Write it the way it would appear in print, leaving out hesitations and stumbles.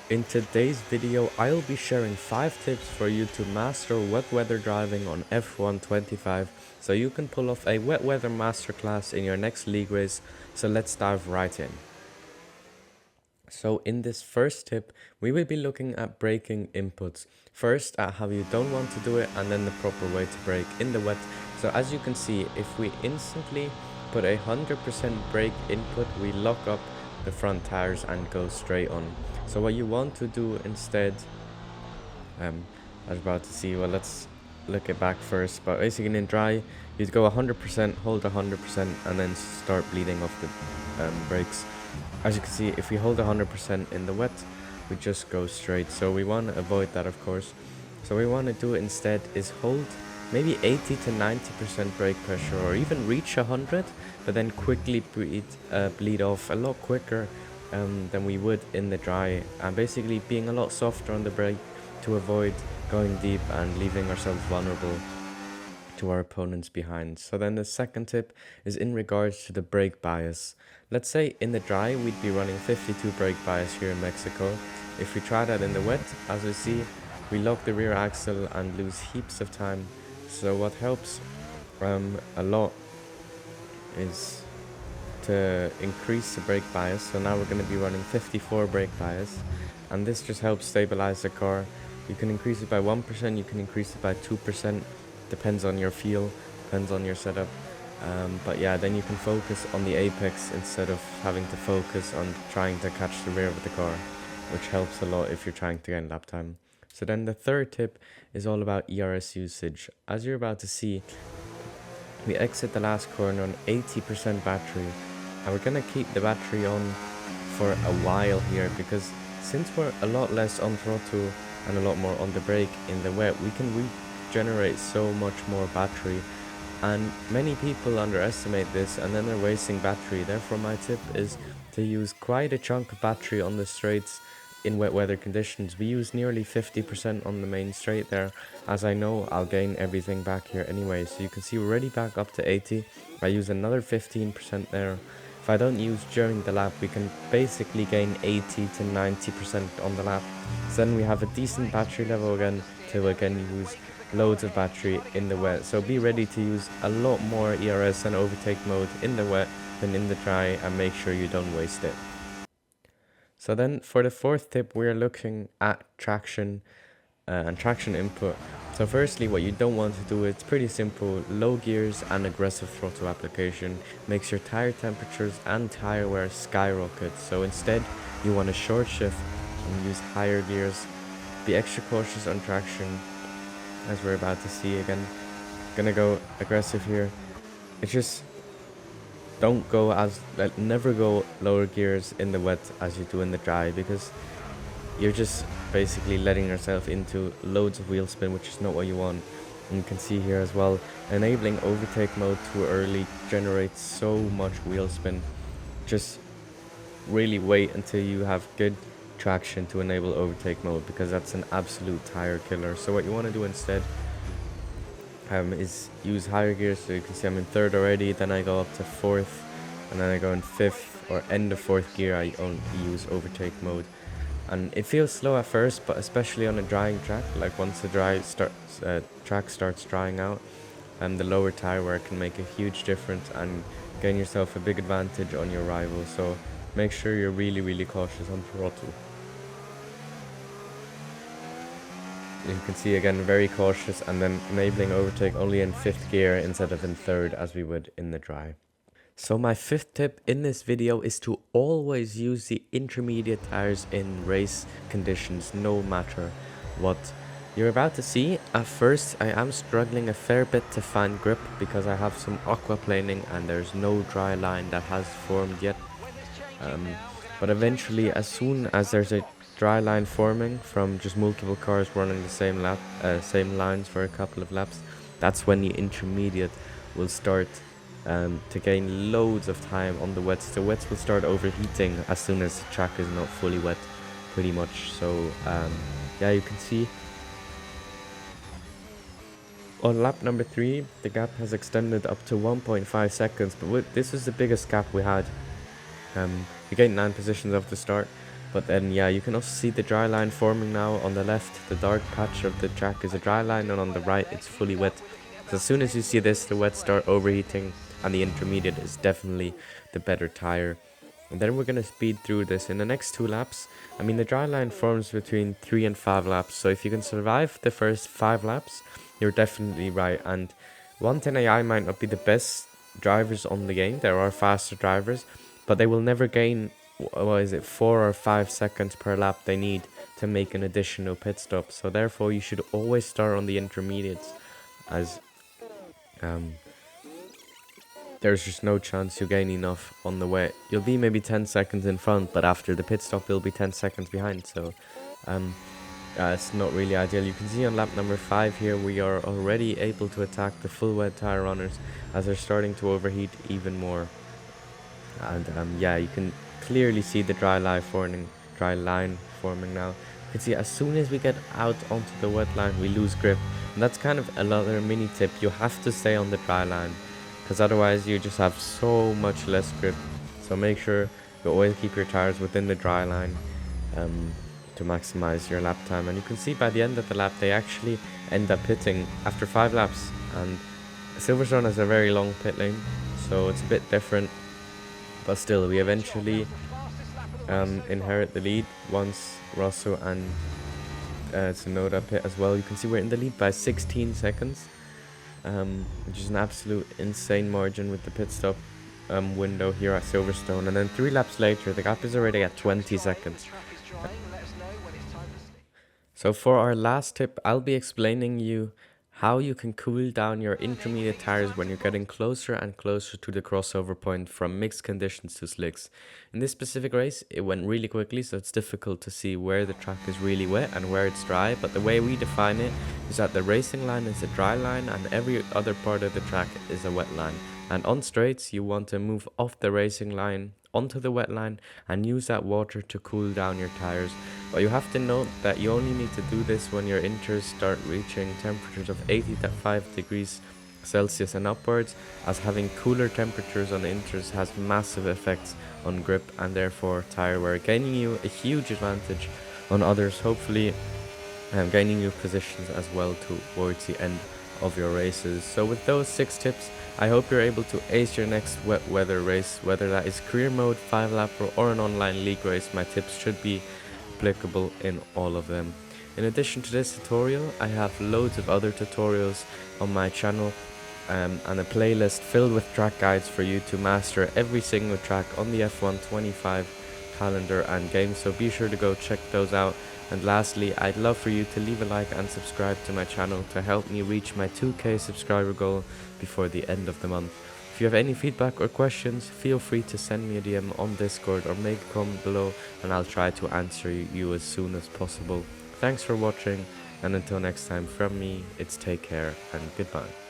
In today's video, I'll be sharing 5 tips for you to master wet weather driving on F1 25 so you can pull off a wet weather masterclass in your next league race. So let's dive right in. So in this first tip, we will be looking at braking inputs. First at how you don't want to do it, and then the proper way to brake in the wet. So as you can see, if we instantly put 100% brake input, we lock up the front tires and go straight on. So what you want to do instead, I was about to see, well, let's look it back first, but basically in dry, you'd go 100%, hold 100%, and then start bleeding off the brakes. As you can see, if we hold 100% in the wet, we just go straight. So we want to avoid that, of course. So what we want to do instead is hold maybe 80 to 90% brake pressure, or even reach 100, but then quickly bleed off a lot quicker than we would in the dry, and basically being a lot softer on the brake to avoid going deep and leaving ourselves vulnerable to our opponents behind. So then the second tip is in regards to the brake bias. Let's say in the dry we'd be running 52 brake bias here in Mexico. If we try that in the wet, as we see, we lock the rear axle and lose heaps of time. So what helps a lot is to increase the brake bias. So now we're going to be running 54 brake bias, and this just helps stabilize the car. You can increase it by 1%, you can increase it by 2%, depends on your feel, depends on your setup. But yeah, then you can focus on the apex instead of having to focus on trying to catch the rear of the car, which helps a lot if you're trying to gain lap time. So then the third tip is all about ERS usage. As you're about to see, we exit the last corner on 80% battery, and we're going to keep the battery on for a while here, because since we're a lot less on throttle and a lot more on the brake in the wet, we can regenerate so much more battery, and many people underestimate this and then they're wasting battery. Therefore my tip is to use quite a chunk of battery on the straights in wet weather conditions. We use nearly 50% on the main straight there, as I know I'll gain everything back here anyway. So you can see we're already back up to 80. I use another 15% there. If I don't use during the lap, we can basically gain 80 to 90% on the lap. So then we have a decent battery level again to again use loads of battery in the wet. So be ready to use a lot more ERS and overtake mode in the wet than in the dry, and make sure you don't waste it. So then for the fourth tip, we're looking at traction and traction input. So firstly, what you don't want to do, it's pretty simple. Low gears and aggressive throttle application makes your tire temperatures and tire wear skyrocket. So instead, you want to short shift and use higher gears. Be extra cautious on traction, as we're about to see again. Gonna go aggressive here. It's just don't go never go lower gears in the wet as you do in the dry, because you're just basically letting yourself into loads of wheel spin, which is not what you want. And you can see here as well, enabling overtake mode too early generates so much wheel spin. Just really wait until you have good traction to enable overtake mode, because that's an absolute tire killer. So what you want to do instead is use higher gears. So you can see I'm in third already, then I go up to fourth, and then I go in fifth or end of fourth gear. I only use overtake mode, and it feels slow at first, but especially on a drying track, like once the track starts drying out, the lower tire wear can make a huge difference and gain yourself a big advantage on your rival. So make sure you're really cautious on throttle. You can see again, very cautious, and then enabling overtake only in fifth gear instead of in third as we would in the dry. So my fifth tip in this video is to always use the intermediate tires in race conditions, no matter what. You're about to see, at first I am struggling a fair bit to find grip because I have some aquaplaning and there's no dry line that has formed yet. But eventually, as soon as there's a dry line forming from just multiple cars running the same lines for a couple of laps, that's when the intermediate will start to gain loads of time on the wets. The wets will start overheating as soon as the track is not fully wet, pretty much. So yeah, you can see on lap number 3 the gap has extended up to 1.5 seconds, but this is the biggest gap we had. We gained 9 positions off the start, But then yeah, you can also see the dry line forming now. On the left, the dark patch of the track is a dry line, and on the right it's fully wet. So as soon as you see this, the wet start overheating, and the intermediate is definitely the better tire. And then we're going to speed through this in the next 2 laps. I mean, the dry line forms between 3 and 5 laps, so if you can survive the first 5 laps, you're definitely right. And 110 AI might not be the best drivers on the game. There are faster drivers, but they will never gain, what is it, 4 or 5 seconds per lap they need to make an additional pit stop. So therefore you should always start on the intermediates, as there's just no chance you'll gain enough on the way. You'll be maybe 10 seconds in front, but after the pit stop you'll be 10 seconds behind. So it's not really ideal. You can see on lap number 5 here we are already able to attack the full wet tire runners as they're starting to overheat even more. And yeah, you can clearly see the dry line forming now. You can see as soon as we get out onto the wet line we lose grip, and that's kind of another mini tip. You have to stay on the dry line, because otherwise you just have so much less grip. So make sure you always keep your tires within the dry line to maximize your lap time. And you can see by the end of the lap they actually end up pitting after 5 laps, and Silverstone has a very long pit lane, so it's a bit different. But still, we eventually inherit the lead once Rosso and Tsunoda pit as well. You can see we're in the lead by 16 seconds, which is an absolute insane margin with the pit stop window here at Silverstone. And then 3 laps later, the gap is already at 20 seconds. So for our last tip, I'll be explaining you how you can cool down your intermediate tires when you're getting closer and closer to the crossover point from mixed conditions to slicks. In this specific race, it went really quickly, so it's difficult to see where the track is really wet and where it's dry, but the way we define it is that the racing line is a dry line and every other part of the track is a wet line. And on straights, you want to move off the racing line onto the wet line and use that water to cool down your tires. But you have to note that you only need to do this when your inters start reaching temperatures of 85 degrees Celsius and upwards, as having cooler temperatures on inters has massive effects on grip and therefore tire wear, gaining you a huge advantage on others, hopefully gaining you positions as well towards the end of your races. So with those 6 tips, I hope you're able to ace your next wet weather race, whether that is career mode, 5-lapper or an online league race. My tips should be applicable in all of them. In addition to this tutorial, I have loads of other tutorials on my channel and a playlist filled with track guides for you to master every single track on the F1.25 calendar and game, so be sure to go check those out. And lastly, I'd love for you to leave a like and subscribe to my channel to help me reach my 2K subscriber goal before the end of the month. If you have any feedback or questions, feel free to send me a DM on Discord or make a comment below and I'll try to answer you as soon as possible. Thanks for watching, and until next time from me, it's take care and goodbye.